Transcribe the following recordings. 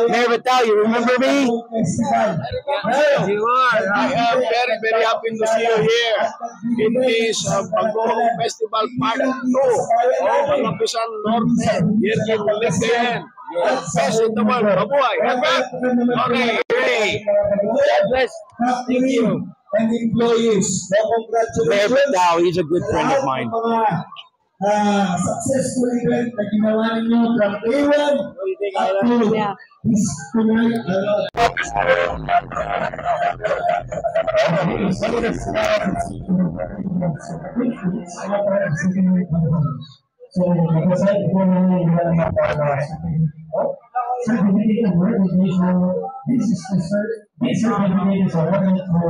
Mayor Vital, you remember me? You are. I am very, very happy to see you here in this Bagoong Festival Part 2 of Malapisan Norte. Here in Ligayan. Best in the world. Mabuhay. Okay. God bless. Thank you. And employees, Mayor Vital, he's a good friend of mine. Successful event na ginawa ninyo from A1 up to this tonight. So, mag-aside po namin yung this is the this certificate is awarded for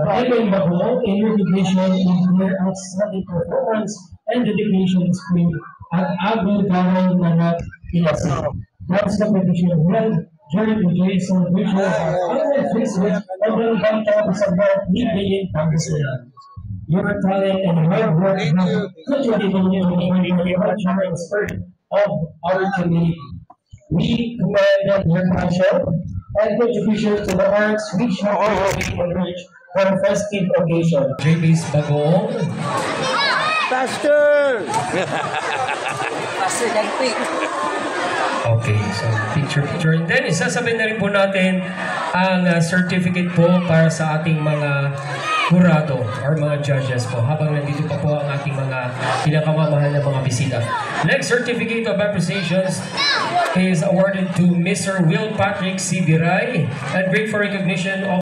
Edwin Bagoong in recognition of their outstanding performance and dedication displayed at Abu Dhabi Nanat Ilasa. Once competition held during the day celebration of Facebook and then one time is about mid-million Pakistan. Your talent and hard work have contributed to the culture and spirit of our community. We commend your passion and contribution to the arts, which have been enriched for a festive occasion. JB's Bagoong. Pastor! Pastor Dagpi. Okay, so picture. And then, isasabihin na rin po natin ang certificate po para sa ating mga jurado or mga judges po habang nandito pa po ang ating mga pinakamamahal na mga bisita. Next certificate of appreciations is awarded to Mr. Will Patrick C. Biray and great for recognition of